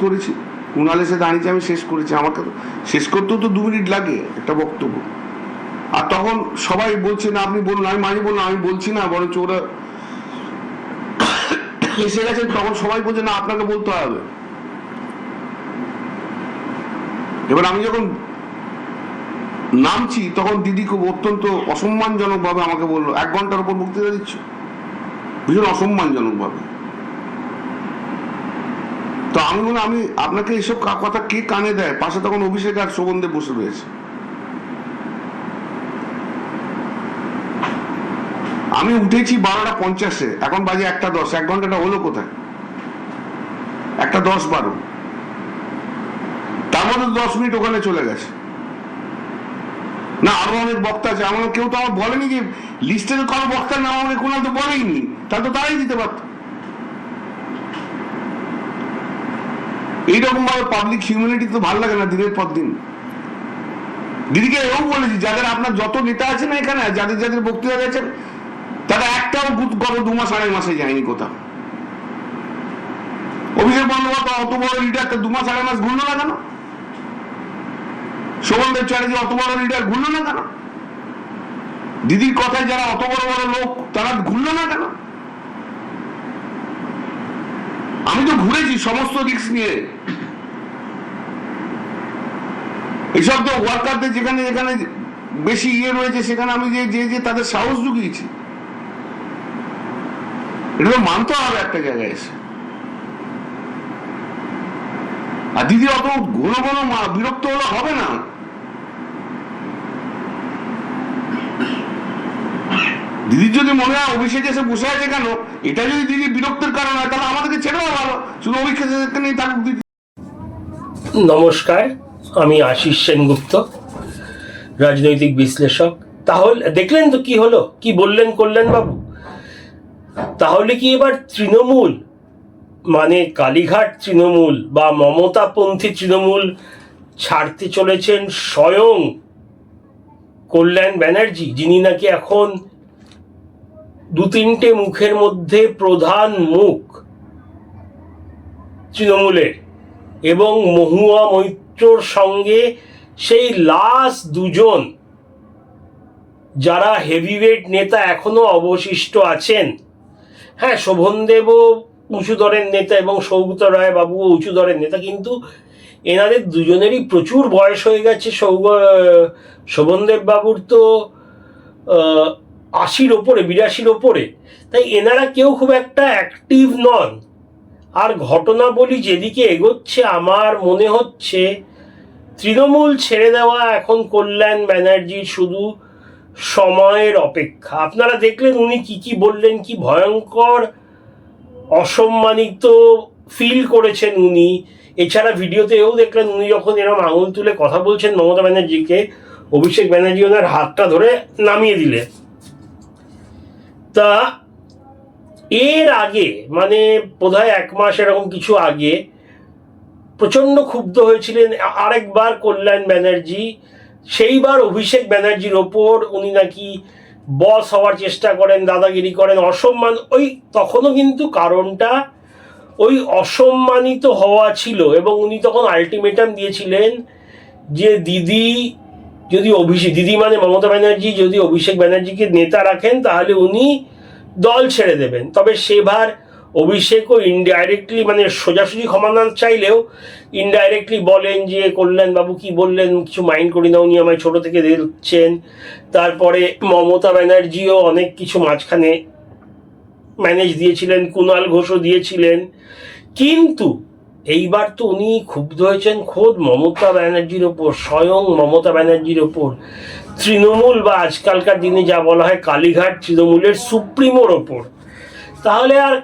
করেছি, কুণাল এসে দাঁড়িয়েছে, আমি শেষ করেছি। আমাকে শেষ করতেও তো 2 মিনিট লাগে একটা বক্তব্য। আর তখন সবাই বলছে না আপনি বলুন, আমি মাঝে বললাম আমি বলছি না, বরঞ্চ ওরা এসে গেছে, তখন সবাই বলছে না আপনাকে বলতে হবে। এবার আমি যখন নামছি তখন দিদি খুব অত্যন্ত অসম্মানজনক ভাবে আমাকে বললো 1 ঘন্টার উপর বক্তৃতা দিচ্ছ, ভীষণ অসম্মানজনক ভাবে। তো আমি বললাম আমি আপনাকে এসব কথা কে কানে দেয়? পাশে তখন অভিষেক আর শোভনদেব বসে রয়েছে। আমি উঠেছি 12:50, এখন বাজে 1:10। 1 ঘন্টাটা হলো কোথায়? 1:10-12, তার মধ্যে 10 মিনিট ওখানে চলে গেছে। না আরো অনেক বক্তা আছে, আমার কেউ তো আমার বলেনি যে লিস্টের কারো বক্তার নাম আমাকে কোনো তো বলেইনি, তাহলে তো তারাই দিতে পারত। এইরকম ভাবে পাবলিক হিউম্যানিটি তো ভালো লাগে না দিনের পর দিন। দিদিকে এও বলেছি যাদের আপনার যত নেতা আছে না এখানে, যাদের যাদের বক্তৃতা গেছেন, তারা একটাও গত 2 মাস 2.5 মাসে যায়নি কোথাও। অভিষেক বন্দ্যোপাধ্যায় অত বড় লিডার, 2 মাস 2.5 মাস ঘুরলো না কেন? শোভনদেব চ্যাটার্জি অত বড় লিডার, ঘুরলো না কেন? দিদির কথায় যারা অত বড় বড় লোক, তারা ঘুরলো না কেন? আমি তো ঘুরেছি সমস্ত রিস্ক নিয়ে। এইসব তো ওয়ার্কারদের যেখানে যেখানে বেশি রয়েছে সেখানে আমি যে তাদের সাহস জুগিয়েছি। এটা তো মানতে হবে একটা জায়গায় এসে। আর দিদি অত ঘন ঘন বিরক্ত হলে হবে না। দিদির যদি মনে হয় অভিষেক এসে বসে আছে কেন, এটা যদি দিদি বিরক্তের কারণ হয়, তাহলে আমাদেরকে ছেড়ে দেওয়া ভালো, শুধু অভিষেক নিয়ে থাকুক দিদি। নমস্কার, আমি আশিস সেনগুপ্ত, রাজনৈতিক বিশ্লেষক। তাহলে দেখলেন তো কি হলো, কি বললেন কল্যাণ বাবু? তাহলে কি এবার তৃণমূল মানে কালীঘাট তৃণমূল বা মমতাপন্থী তৃণমূল ছাড়তে চলেছেন স্বয়ং কল্যাণ ব্যানার্জি, যিনি নাকি এখন 2-3টে মুখের মধ্যে প্রধান মুখ তৃণমূলের, এবং মহুয়া মৈত্রর সঙ্গে সেই লাস্ট 2জন যারা হেভিওয়েট নেতা এখনো অবশিষ্ট আছেন। হ্যাঁ, শোভনদেবও উঁচু দরের নেতা এবং সৌগত রায় বাবুও উঁচু দরের নেতা, কিন্তু এনাদের দুজনেরই প্রচুর বয়স হয়ে গেছে। শোভনদেব বাবুর তো 80-র ওপরে, 82-র ওপরে, তাই এনারা কেউ খুব একটা অ্যাক্টিভ নন। আর ঘটনাবলী যেদিকে এগোচ্ছে, আমার মনে হচ্ছে তৃণমূল ছেড়ে দেওয়া এখন কল্যাণ ব্যানার্জির শুধু সময়ের অপেক্ষা। আপনারা দেখলেন উনি কি বললেন, কি ভয়ঙ্কর অসম্মানিত ফিল করেছেন উনি। এছাড়া ভিডিওতে এও দেখলেন উনি যখন এরকম আঙুল তুলে কথা বলছেন মমতা ব্যানার্জিকে, অভিষেক ব্যানার্জি ওনার হাতটা ধরে নামিয়ে দিলেন। তা এর আগে মানে বোধহয় 1 মাস এরকম কিছু আগে প্রচণ্ড ক্ষুব্ধ হয়েছিলেন আরেকবার কল্যাণ ব্যানার্জি। সেইবার অভিষেক ব্যানার্জির ওপর উনি নাকি বস হওয়ার চেষ্টা করেন, দাদাগিরি করেন, অসম্মান। ওই তখনও কিন্তু কারণটা ওই অসম্মানিত হওয়া ছিল, এবং উনি তখন আলটিমেটাম দিয়েছিলেন যে দিদি মানে মমতা ব্যানার্জি যদি অভিষেক ব্যানার্জিকে নেতা রাখেন তাহলে উনি দল ছেড়ে দেবেন। তবে সেবার অভিষেকও ইনডাইরেক্টলি, মানে সোজাসুজি ক্ষমা না চাইলেও ইনডাইরেক্টলি বলেন যে কল্যাণবাবু কি বললেন কিছু মাইন্ড করি না, উনি আমায় ছোট থেকে দেখছেন। তারপরে মমতা ব্যানার্জিও অনেক কিছু মাঝখানে ম্যানেজ দিয়েছিলেন, কুণাল ঘোষও দিয়েছিলেন। কিন্তু এইবার তো উনি ক্ষুব্ধ হয়েছেন খোদ মমতা ব্যানার্জির ওপর, স্বয়ং মমতা ব্যানার্জির ওপর, তৃণমূল বা আজকালকার দিনে যা বলা হয় কালীঘাট তৃণমূলের সুপ্রিমোর ওপর। তাহলে আর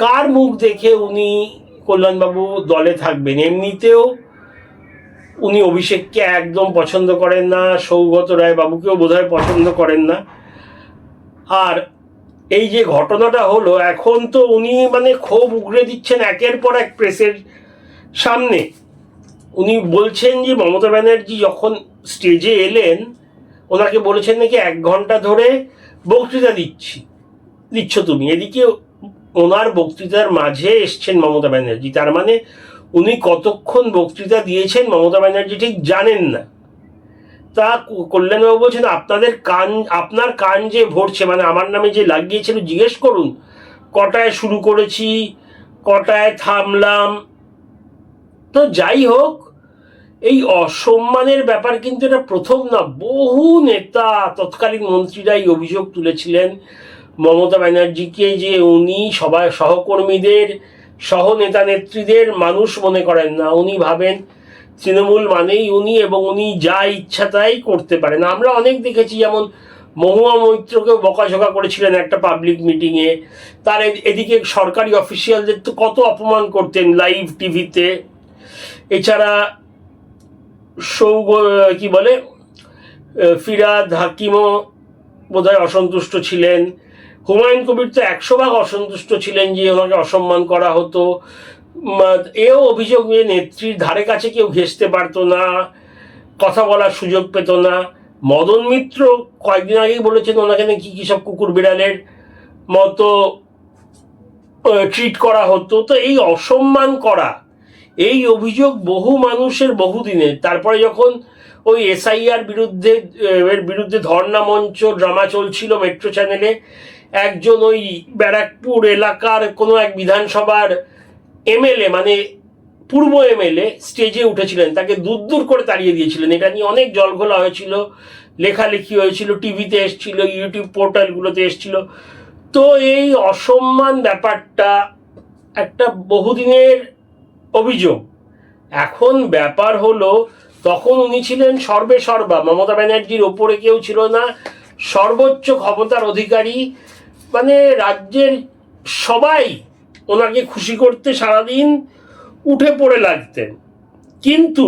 কার মুখ দেখে উনি কল্যাণবাবু দলে থাকবেন? এমনিতেও উনি অভিষেককে একদম পছন্দ করেন না, সৌগত রায় বাবুকেও বোধহয় পছন্দ করেন না। আর এই যে ঘটনাটা হলো, এখন তো উনি মানে ক্ষোভ উগড়ে দিচ্ছেন একের পর এক প্রেসের সামনে। উনি বলছেন যে মমতা ব্যানার্জি যখন স্টেজে এলেন ওনাকে বলেছেন নাকি 1 ঘন্টা ধরে বক্তৃতা দিচ্ছ তুমি। এদিকে ওনার বক্তৃতার মাঝে এসছেন মমতা ব্যানার্জি, তার মানে উনি কতক্ষণ বক্তৃতা দিয়েছেন মমতা ব্যানার্জি ঠিক জানেন না। তা কল্যাণবাবু বলছেন আপনার কান যে ভরছে, মানে আমার নামে যে লাগিয়েছিল, জিজ্ঞেস করুন কটায় শুরু করেছি, কটায় থামলাম। তো যাই হোক, এই অসম্মানের ব্যাপার কিন্তু এটা প্রথম না। বহু নেতা, তৎকালীন মন্ত্রীরা এই অভিযোগ তুলেছিলেন মমতা ব্যানার্জিকে, যে উনি সবাই সহকর্মীদের, সহনেতা নেত্রীদের মানুষ মনে করেন না। উনি ভাবেন তৃণমূল মানেই উনি, এবং উনি যা ইচ্ছা তাই করতে পারেন। আমরা অনেক দেখেছি, যেমন মহুয়া মৈত্রকেও বকাঝকা করেছিলেন একটা পাবলিক মিটিংয়ে। তার এদিকে সরকারি অফিসিয়ালদের তো কত অপমান করতেন লাইভ টিভিতে। এছাড়া কি বলে, ফিরাদ হাকিমও বোধহয় অসন্তুষ্ট ছিলেন। হুমায়ুন কবির তো 100 ভাগ অসন্তুষ্ট ছিলেন যে ওনাকে অসম্মান করা হতো। এও অভিযোগ, যে নেত্রীর ধারে কাছে কেউ ঘেঁষতে পারতো না, কথা বলার সুযোগ পেত না। মদন মিত্র কয়েকদিন আগেই বলেছেন ওনাকে নাকি কি সব কুকুর বিড়ালের মতো ট্রিট করা হতো। তো এই অসম্মান করা, এই অভিযোগ বহু মানুষের বহুদিনের। তারপরে যখন ওই SIR বিরুদ্ধে ধর্ণা মঞ্চ ড্রামা চলছিল মেট্রো চ্যানেলে, একজন ওই ব্যারাকপুর এলাকার কোনো এক বিধানসভার MLA, মানে পূর্ব MLA, স্টেজে উঠেছিলেন, তাকে দূর করে তাড়িয়ে দিয়েছিলেন। এটা নিয়ে অনেক জলঘোলা হয়েছিল, লেখালেখি হয়েছিল, টিভিতে এসছিল, ইউটিউব পোর্টালগুলোতে এসছিল। তো এই অসম্মান ব্যাপারটা একটা বহুদিনের অভিযোগ। এখন ব্যাপার হলো, তখন উনি ছিলেন সর্বেসর্বা, মমতা ব্যানার্জির ওপরে কেউ ছিল না, সর্বোচ্চ ক্ষমতার অধিকারী। মানে রাজ্যের সবাই ওনাকে খুশি করতে সারাদিন উঠে পড়ে লাগতেন। কিন্তু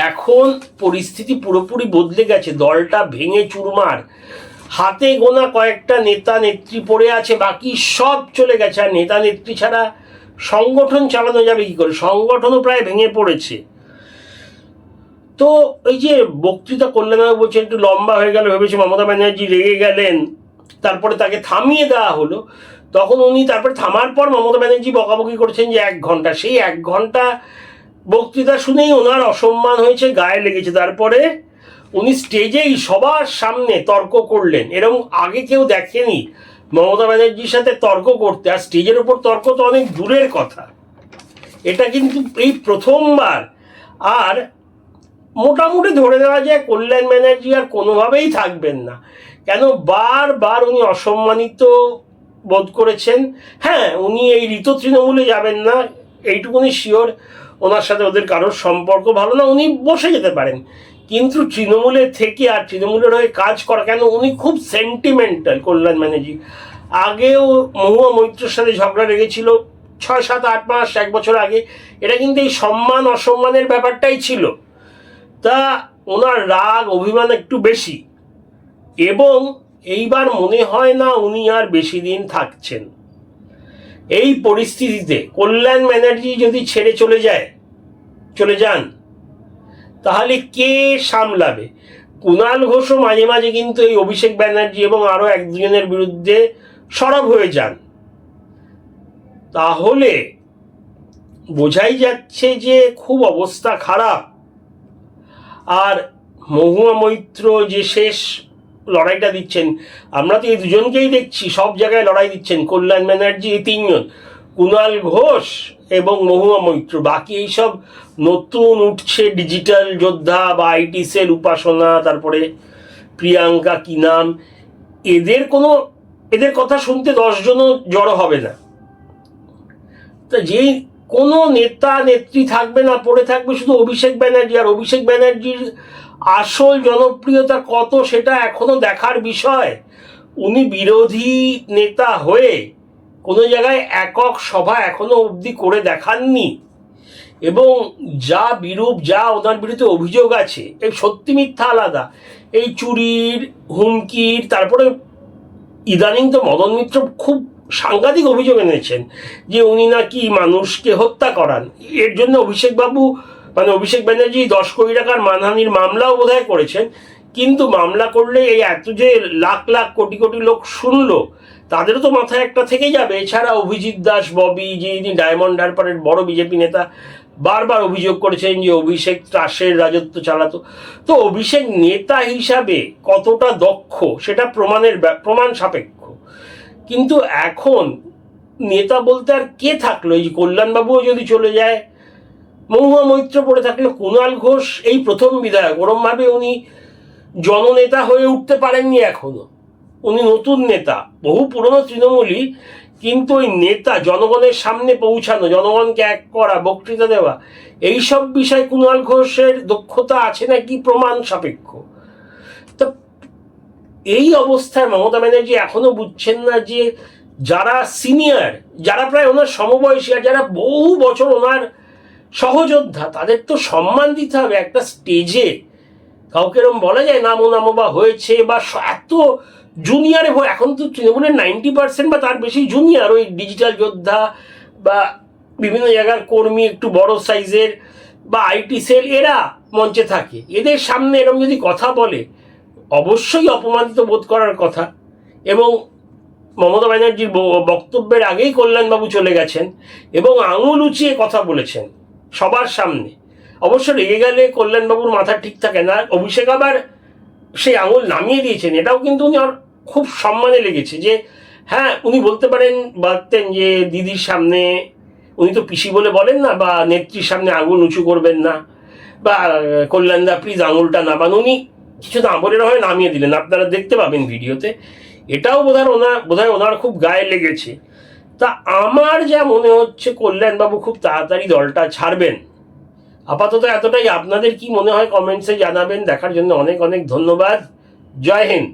এখন পরিস্থিতি পুরোপুরি বদলে গেছে, দলটা ভেঙে চুরমার। হাতে গোনা কয়েকটা নেতা নেত্রী পড়ে আছে, বাকি সব চলে গেছে। আর নেতা নেত্রী ছাড়া সংগঠন চালানো যাবে কি করে? সংগঠনও প্রায় ভেঙে পড়েছে। তো এই যে বক্তৃতা কল্যাণবাবু বলছেন একটু লম্বা হয়ে গেল, ভেবেছে মমতা ব্যানার্জি রেগে গেলেন, তারপরে তাকে থামিয়ে দেওয়া হলো। তখন উনি তারপরে থামার পর মমতা ব্যানার্জি বকাবকি করেছেন যে 1 ঘন্টা। সেই 1 ঘন্টা বক্তৃতা শুনেই ওনার অসম্মান হয়েছে, গায়ে লেগেছে। তারপরে উনি স্টেজেই সবার সামনে তর্ক করলেন। এরকম আগে কেউ দেখেনি মমতা ব্যানার্জির সাথে তর্ক করতে। আর স্টেজের উপর তর্ক তো অনেক দূরের কথা, এটা কিন্তু এই প্রথমবার। আর মোটামুটি ধরে দেওয়া যায় কল্যাণ ব্যানার্জি আর কোনোভাবেই থাকবেন না। কেন বারবার উনি অসম্মানিত বোধ করেছেন। হ্যাঁ, উনি এই ঋত তৃণমূলে যাবেন না, এইটুকুনি শিওর। ওনার সাথে ওদের কারোর সম্পর্ক ভালো না, উনি বসে যেতে পারেন। কিন্তু তৃণমূলে থেকে আর তৃণমূলের হয়ে কাজ করা, কেন উনি খুব সেন্টিমেন্টাল কল্যাণ ব্যানার্জি। আগেও মহুয়া মৈত্রের সাথে ঝগড়া লেগেছিল 6, 7, 8 মাস, 1 বছর আগে। এটা কিন্তু এই সম্মান অসম্মানের ব্যাপারটাই ছিল। তা ওনার রাগ অভিমান একটু বেশি, এবং এইবার মনে হয় না উনি আর বেশি দিন থাকছেন। এই পরিস্থিতিতে কল্যাণ ব্যানার্জি যদি ছেড়ে চলে যান, তাহলে কে সামলাবে? কুণাল ঘোষও মাঝে মাঝে কিন্তু এই অভিষেক ব্যানার্জি এবং আরো 1-2 জনের বিরুদ্ধে সরব হয়ে যান। তাহলে বোঝাই যাচ্ছে যে খুব অবস্থা খারাপ। আর মহুয়া মৈত্র যে শেষ লড়াইটা দিচ্ছেন, আমরা তো এই দুজনকেই দেখছি সব জায়গায় লড়াই দিচ্ছেন, কল্যাণ ব্যানার্জি, এই 3 জন, কুণাল ঘোষ এবং মহুয়া মৈত্র। বাকি এইসব নতুন উঠছে ডিজিটাল যোদ্ধা বা IT সেল, উপাসনা, তারপরে প্রিয়াঙ্কা, কি নাম, এদের কথা শুনতে 10 জনও জড়ো হবে না। তা যেই কোনো নেতা নেত্রী থাকবে না, পড়ে থাকবে শুধু অভিষেক ব্যানার্জি। আর অভিষেক ব্যানার্জির আসল জনপ্রিয়তা কত, সেটা এখনো দেখার বিষয়। উনি বিরোধী নেতা হয়ে কোনো জায়গায় একক সভা এখনো অবধি করে দেখাননি। এবং যা ওনার বিরুদ্ধে অভিযোগ আছে, এই সত্যি মিথ্যা আলাদা, এই চুরির, হুমকির, তারপরে ইদানিং তো মদন মিত্র খুব সাংঘাতিক অভিযোগ এনেছেন যে উনি নাকি মানুষকে হত্যা করান। এর জন্য অভিষেক ব্যানার্জি 10 কোটি টাকার মানহানির মামলাও বোধহয় করেছেন। কিন্তু মামলা করলে এই এত যে লাখ লাখ কোটি কোটি লোক শুনলো, তাদেরও তো মাথায় একটা থেকে যাবে। এছাড়া অভিজিৎ দাস ববি, যিনি ডায়মন্ড হারবারের বড় বিজেপি নেতা, বারবার অভিযোগ করেছেন যে অভিষেক ত্রাসের রাজত্ব চালাতো। তো অভিষেক নেতা হিসাবে কতটা দক্ষ সেটা প্রমাণ সাপেক্ষ। কিন্তু এখন নেতা বলতে আর কে থাকলো? এই কল্যাণবাবুও যদি চলে যায়, মহুয়া মৈত্র পড়ে থাকলো, কুণাল ঘোষ এই প্রথম বিধায়ক, ওরমভাবে উনি জননেতা হয়ে উঠতে পারেননি এখনো। উনি নতুন নেতা, বহু পুরনো তৃণমূলী, কিন্তু ওই নেতা, জনগণের সামনে পৌঁছানো, জনগণকে এক করা, বক্তৃতা দেওয়া, এইসব বিষয় কুণাল ঘোষের দক্ষতা আছে নাকি প্রমাণ সাপেক্ষ। তো এই অবস্থায় মমতা ব্যানার্জি এখনো বুঝছেন না যে যারা সিনিয়র, যারা প্রায় ওনার সমবয়সী, আর যারা বহু বছর ওনার সহযোদ্ধা, তাদের তো সম্মান দিতে হবে। একটা স্টেজে কাউকে এরকম বলা যায় নামো বা হয়েছে, বা এত জুনিয়রে, এখন তো তৃণমূলের 90% বা তার বেশি জুনিয়র, ওই ডিজিটাল যোদ্ধা বা বিভিন্ন জায়গার কর্মী, একটু বড় সাইজের, বা আইটি সেল, এরা মঞ্চে থাকে। এদের সামনে এরকম যদি কথা বলে, অবশ্যই অপমানিত বোধ করার কথা। এবং মমতা ব্যানার্জির বক্তব্যের আগেই কল্যাণবাবু চলে গেছেন এবং আঙুল উঁচিয়ে কথা বলেছেন সবার সামনে। অবশ্য রেগে গেলে কল্যাণবাবুর মাথা ঠিক থাকে না। অভিষেক আবার সেই আঙুল নামিয়ে দিয়েছেন, এটাও কিন্তু উনি খুব সম্মানে লেগেছে। যে হ্যাঁ, উনি বলতে পারতেন যে দিদির সামনে, উনি তো পিসি বলে বলেন না, বা নেত্রীর সামনে আঙুল উঁচু করবেন না, বা কল্যাণদা প্লিজ আঙুলটা নামান, উনি কিছু না বলে হয় নামিয়ে দিলেন। আপনারা দেখতে পাবেন ভিডিওতে। এটাও বোধহয় ওনার খুব গায়ে লেগেছে। তা আমার যা মনে হচ্ছে, কল্যাণবাবু খুব তাড়াতাড়ি দলটা ছাড়বেন। আপাতত এতটাই। আপনাদের কি মনে হয় কমেন্টসে জানাবেন। দেখার জন্য অনেক অনেক ধন্যবাদ। জয় হিন্দ।